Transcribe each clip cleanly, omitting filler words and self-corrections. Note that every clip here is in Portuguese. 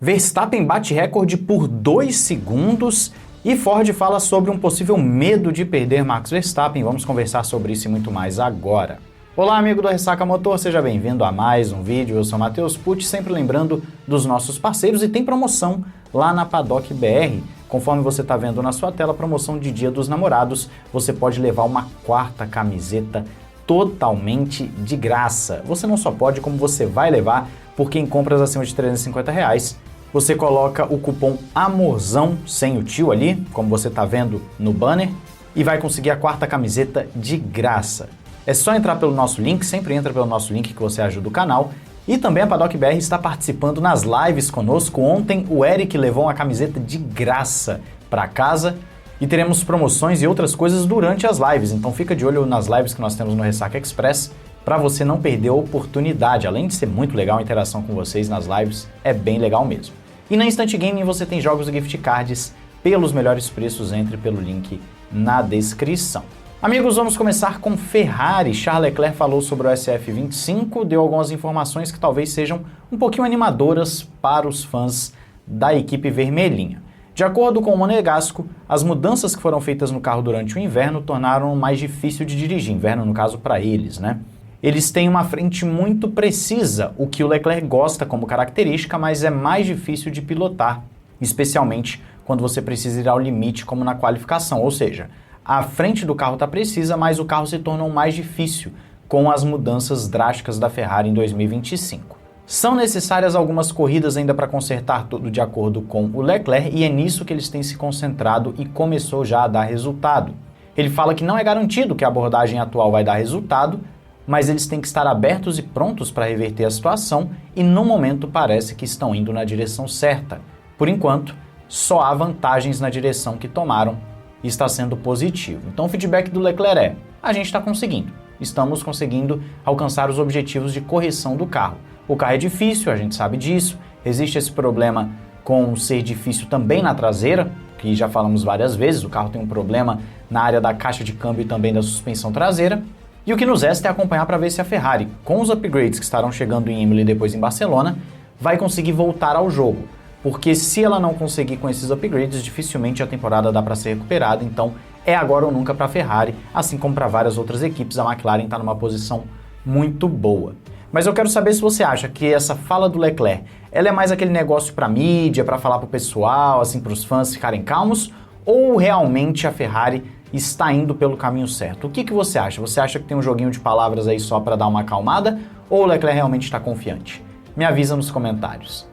Verstappen bate recorde por 2 segundos e Ford fala sobre um possível medo de perder Max Verstappen. Vamos conversar sobre isso e muito mais agora. Olá, amigo do Ressaca Motor, seja bem-vindo a mais um vídeo. Eu sou Matheus Pucci, sempre lembrando dos nossos parceiros, e tem promoção lá na Paddock BR. Conforme você está vendo na sua tela, promoção de Dia dos Namorados, você pode levar uma quarta camiseta totalmente de graça. Você não só pode, como você vai levar, porque em compras acima de R$350, você coloca o cupom AMORZÃO, sem o tio ali, como você está vendo no banner, e vai conseguir a quarta camiseta de graça. É só entrar pelo nosso link, sempre entra pelo nosso link que você ajuda o canal. E também a Paddock BR está participando nas lives conosco. Ontem o Eric levou uma camiseta de graça para casa e teremos promoções e outras coisas durante as lives. Então fica de olho nas lives que nós temos no Ressaca Express para você não perder a oportunidade. Além de ser muito legal a interação com vocês nas lives, é bem legal mesmo. E na Instant Gaming você tem jogos e gift cards pelos melhores preços. Entre pelo link na descrição. Amigos, vamos começar com Ferrari. Charles Leclerc falou sobre o SF25, deu algumas informações que talvez sejam um pouquinho animadoras para os fãs da equipe vermelhinha. De acordo com o Monegasco, as mudanças que foram feitas no carro durante o inverno tornaram mais difícil de dirigir, inverno no caso para eles, né? Eles têm uma frente muito precisa, o que o Leclerc gosta como característica, mas é mais difícil de pilotar, especialmente quando você precisa ir ao limite como na qualificação, ou seja, a frente do carro está precisa, mas o carro se tornou mais difícil com as mudanças drásticas da Ferrari em 2025. São necessárias algumas corridas ainda para consertar tudo de acordo com o Leclerc, e é nisso que eles têm se concentrado e começou já a dar resultado. Ele fala que não é garantido que a abordagem atual vai dar resultado, mas eles têm que estar abertos e prontos para reverter a situação, e no momento parece que estão indo na direção certa. Por enquanto, só há vantagens na direção que tomaram e está sendo positivo. Então o feedback do Leclerc é: a gente está conseguindo, estamos conseguindo alcançar os objetivos de correção do carro. O carro é difícil, a gente sabe disso, existe esse problema com ser difícil também na traseira, que já falamos várias vezes, o carro tem um problema na área da caixa de câmbio e também da suspensão traseira, e o que nos resta é acompanhar para ver se a Ferrari, com os upgrades que estarão chegando em Imola e depois em Barcelona, vai conseguir voltar ao jogo. Porque se ela não conseguir com esses upgrades, dificilmente a temporada dá para ser recuperada, então é agora ou nunca para a Ferrari, assim como para várias outras equipes. A McLaren está numa posição muito boa. Mas eu quero saber se você acha que essa fala do Leclerc, ela é mais aquele negócio para mídia, para falar para o pessoal, assim, para os fãs ficarem calmos, ou realmente a Ferrari está indo pelo caminho certo? O que você acha? Você acha que tem um joguinho de palavras aí só para dar uma acalmada, ou o Leclerc realmente está confiante? Me avisa nos comentários.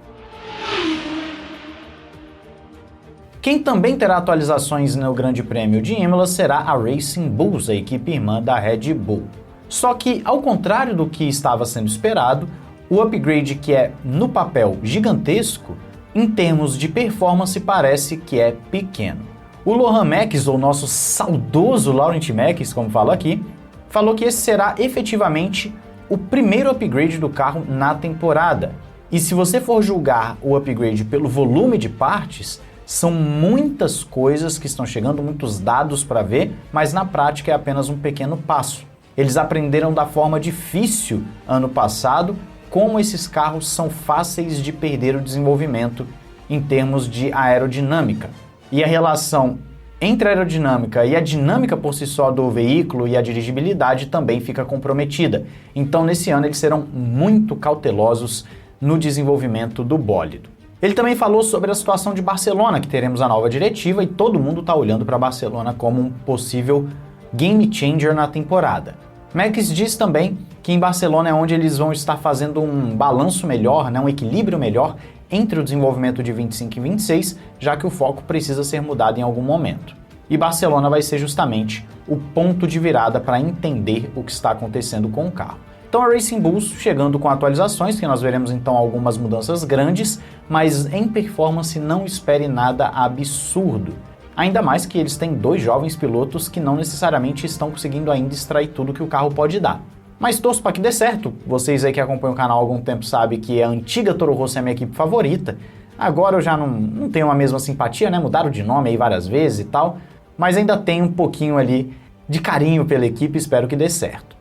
Quem também terá atualizações no Grande Prêmio de Imola será a Racing Bulls, a equipe irmã da Red Bull. Só que, ao contrário do que estava sendo esperado, o upgrade, que é, no papel, gigantesco, em termos de performance parece que é pequeno. O Lohan Max, ou nosso saudoso Laurent Max, como falo aqui, falou que esse será efetivamente o primeiro upgrade do carro na temporada. E se você for julgar o upgrade pelo volume de partes, são muitas coisas que estão chegando, muitos dados para ver, mas na prática é apenas um pequeno passo. Eles aprenderam da forma difícil ano passado como esses carros são fáceis de perder o desenvolvimento em termos de aerodinâmica. E a relação entre a aerodinâmica e a dinâmica por si só do veículo e a dirigibilidade também fica comprometida. Então nesse ano eles serão muito cautelosos no desenvolvimento do bólido. Ele também falou sobre a situação de Barcelona, que teremos a nova diretiva e todo mundo está olhando para Barcelona como um possível game changer na temporada. Max diz também que em Barcelona é onde eles vão estar fazendo um balanço melhor, né, um equilíbrio melhor entre o desenvolvimento de 25 e 26, já que o foco precisa ser mudado em algum momento. E Barcelona vai ser justamente o ponto de virada para entender o que está acontecendo com o carro. Então a Racing Bulls chegando com atualizações, que nós veremos então algumas mudanças grandes, mas em performance não espere nada absurdo. Ainda mais que eles têm 2 jovens pilotos que não necessariamente estão conseguindo ainda extrair tudo que o carro pode dar. Mas torço para que dê certo. Vocês aí que acompanham o canal há algum tempo sabem que a antiga Toro Rosso é a minha equipe favorita. Agora eu já não tenho a mesma simpatia, né? Mudaram de nome aí várias vezes e tal, mas ainda tenho um pouquinho ali de carinho pela equipe e espero que dê certo.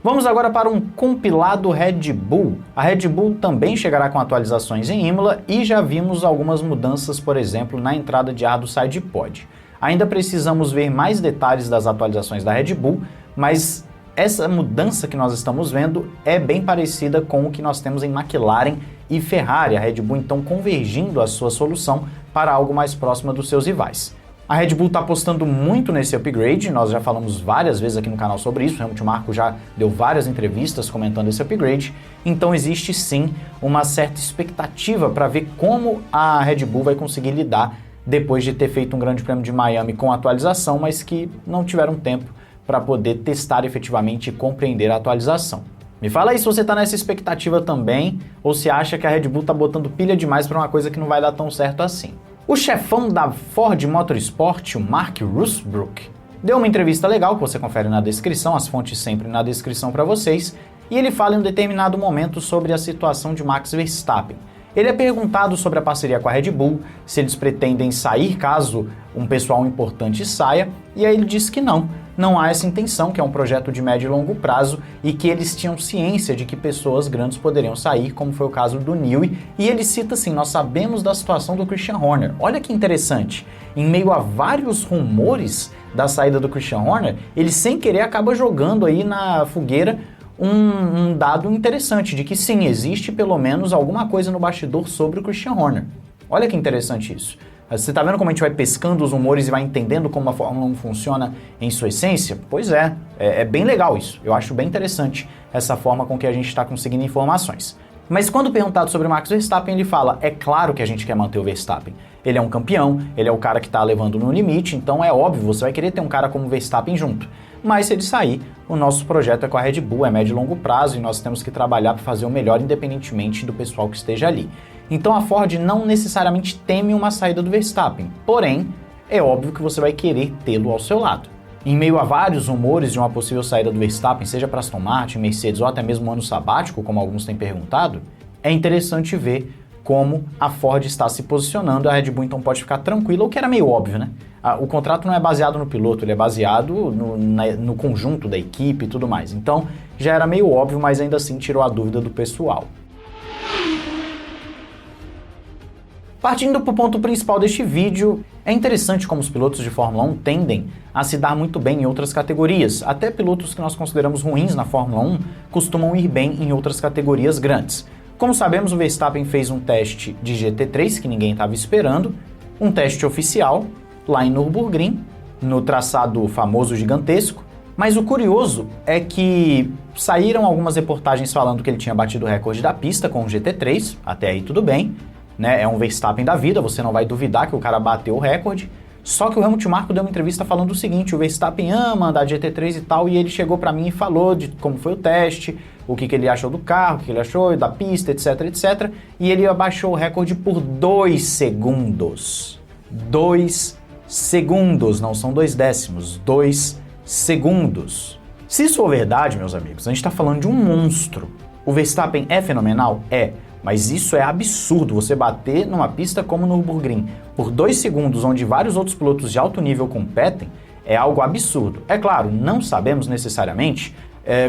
Vamos agora para um compilado Red Bull. A Red Bull também chegará com atualizações em Imola e já vimos algumas mudanças, por exemplo, na entrada de ar do SidePod. Ainda precisamos ver mais detalhes das atualizações da Red Bull, mas essa mudança que nós estamos vendo é bem parecida com o que nós temos em McLaren e Ferrari. A Red Bull então convergindo a sua solução para algo mais próximo dos seus rivais. A Red Bull está apostando muito nesse upgrade, nós já falamos várias vezes aqui no canal sobre isso, o Helmut Marko já deu várias entrevistas comentando esse upgrade, então existe sim uma certa expectativa para ver como a Red Bull vai conseguir lidar depois de ter feito um grande prêmio de Miami com atualização, mas que não tiveram tempo para poder testar efetivamente e compreender a atualização. Me fala aí se você está nessa expectativa também, ou se acha que a Red Bull está botando pilha demais para uma coisa que não vai dar tão certo assim. O chefão da Ford Motorsport, o Mark Russbrook, deu uma entrevista legal que você confere na descrição, as fontes sempre na descrição para vocês, e ele fala em um determinado momento sobre a situação de Max Verstappen. Ele é perguntado sobre a parceria com a Red Bull, se eles pretendem sair caso um pessoal importante saia, e aí ele diz que não há essa intenção, que é um projeto de médio e longo prazo e que eles tinham ciência de que pessoas grandes poderiam sair, como foi o caso do Newey, e ele cita assim, nós sabemos da situação do Christian Horner. Olha que interessante, em meio a vários rumores da saída do Christian Horner, ele sem querer acaba jogando aí na fogueira um dado interessante, de que sim, existe pelo menos alguma coisa no bastidor sobre o Christian Horner. Olha que interessante isso. Você tá vendo como a gente vai pescando os rumores e vai entendendo como a Fórmula 1 funciona em sua essência? Pois é bem legal isso. Eu acho bem interessante essa forma com que a gente está conseguindo informações. Mas quando perguntado sobre o Max Verstappen, ele fala, é claro que a gente quer manter o Verstappen. Ele é um campeão, ele é o cara que está levando no limite, então é óbvio, você vai querer ter um cara como o Verstappen junto. Mas se ele sair, o nosso projeto é com a Red Bull, é médio e longo prazo e nós temos que trabalhar para fazer o melhor independentemente do pessoal que esteja ali. Então a Ford não necessariamente teme uma saída do Verstappen, porém, é óbvio que você vai querer tê-lo ao seu lado. Em meio a vários rumores de uma possível saída do Verstappen, seja para Aston Martin, Mercedes ou até mesmo um ano sabático, como alguns têm perguntado, é interessante ver como a Ford está se posicionando. A Red Bull então pode ficar tranquila, o que era meio óbvio, né? O contrato não é baseado no piloto, ele é baseado no conjunto da equipe e tudo mais. Então já era meio óbvio, mas ainda assim tirou a dúvida do pessoal. Partindo para o ponto principal deste vídeo, é interessante como os pilotos de Fórmula 1 tendem a se dar muito bem em outras categorias. Até pilotos que nós consideramos ruins na Fórmula 1 costumam ir bem em outras categorias grandes. Como sabemos, o Verstappen fez um teste de GT3 que ninguém estava esperando, um teste oficial lá em Nürburgring, no traçado famoso gigantesco, mas o curioso é que saíram algumas reportagens falando que ele tinha batido o recorde da pista com o GT3, até aí tudo bem, né? É um Verstappen da vida, você não vai duvidar que o cara bateu o recorde. Só que o Helmut Marko deu uma entrevista falando o seguinte, o Verstappen ama andar de GT3 e tal, e ele chegou pra mim e falou de como foi o teste, o que ele achou do carro, o que ele achou da pista, etc, etc, e ele abaixou o recorde por 2 segundos. 2 segundos, não são 2 décimos, 2 segundos. Se isso for verdade, meus amigos, a gente tá falando de um monstro. O Verstappen é fenomenal? É. Mas isso é absurdo, você bater numa pista como no Nürburgring por 2 segundos, onde vários outros pilotos de alto nível competem, é algo absurdo. É claro, não sabemos necessariamente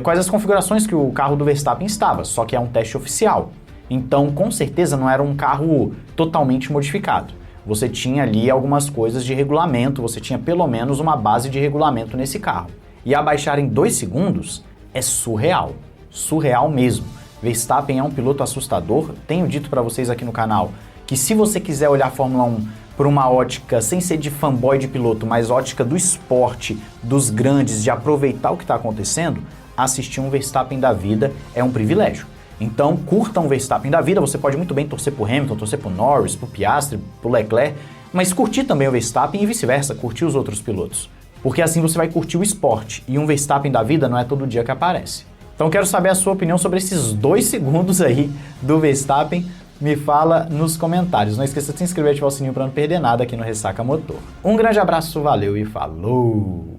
quais as configurações que o carro do Verstappen estava, só que é um teste oficial. Então, com certeza, não era um carro totalmente modificado. Você tinha ali algumas coisas de regulamento, você tinha pelo menos uma base de regulamento nesse carro. E abaixar em 2 segundos é surreal, surreal mesmo. Verstappen é um piloto assustador, tenho dito para vocês aqui no canal que se você quiser olhar a Fórmula 1 por uma ótica, sem ser de fanboy de piloto, mas ótica do esporte, dos grandes, de aproveitar o que está acontecendo, assistir um Verstappen da vida é um privilégio. Então curtam o Verstappen da vida, você pode muito bem torcer por Hamilton, torcer por Norris, por Piastri, por Leclerc, mas curtir também o Verstappen e vice-versa, curtir os outros pilotos. Porque assim você vai curtir o esporte, e um Verstappen da vida não é todo dia que aparece. Então quero saber a sua opinião sobre esses 2 segundos aí do Verstappen. Me fala nos comentários. Não esqueça de se inscrever e ativar o sininho para não perder nada aqui no Ressaca Motor. Um grande abraço, valeu e falou!